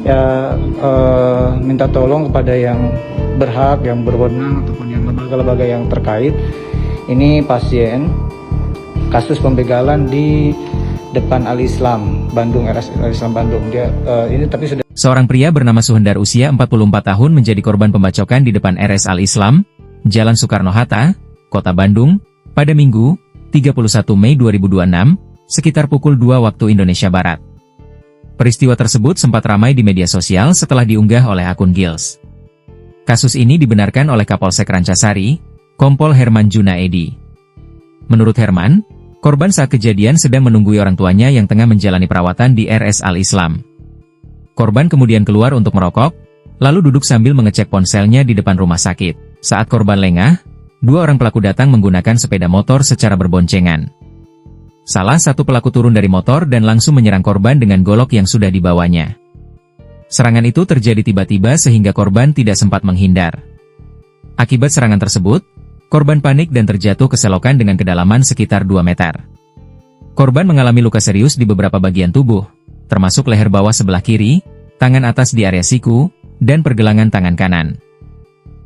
ya minta tolong kepada yang berhak, yang berwenang ataupun yang lembaga-lembaga yang terkait. Ini pasien kasus pembegalan di depan Al-Islam Bandung, RS Al-Islam Bandung. Dia ini tapi sudah. Seorang pria bernama Suhendar usia 44 tahun menjadi korban pembacokan di depan RS Al-Islam, Jalan Soekarno-Hatta, Kota Bandung, pada Minggu, 31 Mei 2026, sekitar pukul 2 waktu Indonesia Barat. Peristiwa tersebut sempat ramai di media sosial setelah diunggah oleh akun Gils. Kasus ini dibenarkan oleh Kapolsek Rancasari, Kompol Herman Junaedi. Menurut Herman, korban saat kejadian sedang menunggui orang tuanya yang tengah menjalani perawatan di RS Al-Islam. Korban kemudian keluar untuk merokok, lalu duduk sambil mengecek ponselnya di depan rumah sakit. Saat korban lengah, dua orang pelaku datang menggunakan sepeda motor secara berboncengan. Salah satu pelaku turun dari motor dan langsung menyerang korban dengan golok yang sudah dibawanya. Serangan itu terjadi tiba-tiba sehingga korban tidak sempat menghindar. Akibat serangan tersebut, korban panik dan terjatuh ke selokan dengan kedalaman sekitar 2 meter. Korban mengalami luka serius di beberapa bagian tubuh, termasuk leher bawah sebelah kiri, tangan atas di area siku, dan pergelangan tangan kanan.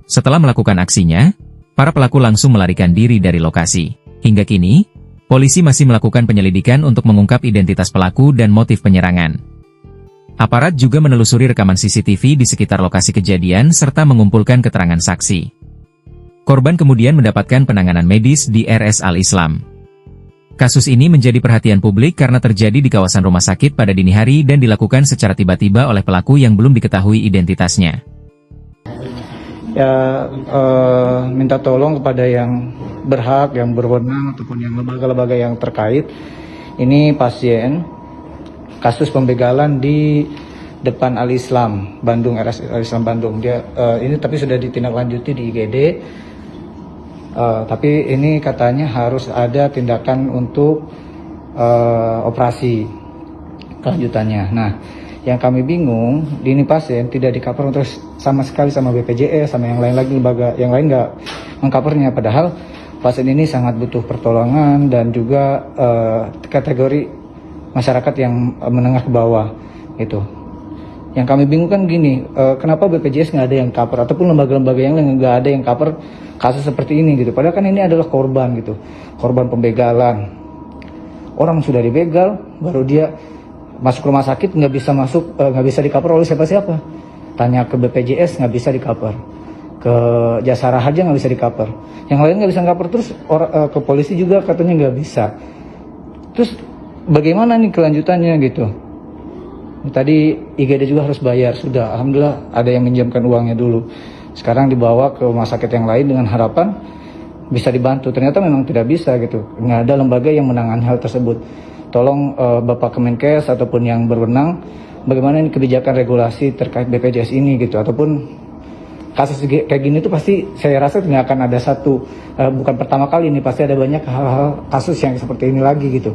Setelah melakukan aksinya, para pelaku langsung melarikan diri dari lokasi. Hingga kini, polisi masih melakukan penyelidikan untuk mengungkap identitas pelaku dan motif penyerangan. Aparat juga menelusuri rekaman CCTV di sekitar lokasi kejadian serta mengumpulkan keterangan saksi. Korban kemudian mendapatkan penanganan medis di RS Al-Islam. Kasus ini menjadi perhatian publik karena terjadi di kawasan rumah sakit pada dini hari dan dilakukan secara tiba-tiba oleh pelaku yang belum diketahui identitasnya. Ya minta tolong kepada yang berhak, yang berwenang ataupun yang lembaga-lembaga yang terkait. Ini pasien kasus pembegalan di depan Al-Islam Bandung, RS Al-Islam Bandung. Dia ini tapi sudah ditindaklanjuti di IGD. Tapi ini katanya harus ada tindakan untuk operasi kelanjutannya. Nah, yang kami bingung, ini pasien tidak di-cover terus sama sekali sama BPJS, sama yang lain lagi, lembaga yang lain nggak meng-covernya. Padahal pasien ini sangat butuh pertolongan dan juga kategori masyarakat yang menengah ke bawah gitu. Yang kami bingung kan gini, kenapa BPJS nggak ada yang cover ataupun lembaga-lembaga yang lain nggak ada yang cover kasus seperti ini gitu. Padahal kan ini adalah korban gitu, korban pembegalan. Orang sudah dibegal, baru dia masuk rumah sakit nggak bisa masuk, nggak bisa di-cover oleh siapa-siapa. Tanya ke BPJS nggak bisa di-cover, ke Jasara Harja nggak bisa di-cover, yang lain nggak bisa cover, terus ke polisi juga katanya nggak bisa. Terus bagaimana nih kelanjutannya gitu? Tadi IGD juga harus bayar, sudah alhamdulillah ada yang minjamkan uangnya dulu. Sekarang dibawa ke rumah sakit yang lain dengan harapan bisa dibantu. Ternyata memang tidak bisa gitu, nggak ada lembaga yang menangani hal tersebut. Tolong Bapak Kemenkes ataupun yang berwenang, bagaimana ini kebijakan regulasi terkait BPJS ini gitu, ataupun kasus kayak gini tuh pasti saya rasa nggak akan ada satu, bukan pertama kali ini, pasti ada banyak hal-hal kasus yang seperti ini lagi gitu.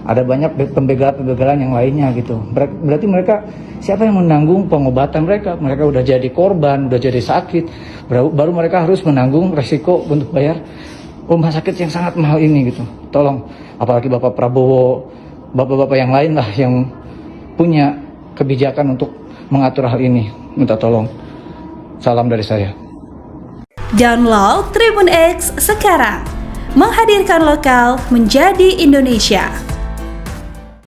Ada banyak pembegalan yang lainnya gitu. Berarti mereka, siapa yang menanggung pengobatan mereka? Mereka udah jadi korban, udah jadi sakit, baru mereka harus menanggung resiko untuk bayar rumah sakit yang sangat mahal ini gitu. Tolong, apalagi Bapak Prabowo, bapak-bapak yang lain lah yang punya kebijakan untuk mengatur hal ini, minta tolong. Salam dari saya. Download Tribun X sekarang, menghadirkan lokal menjadi Indonesia.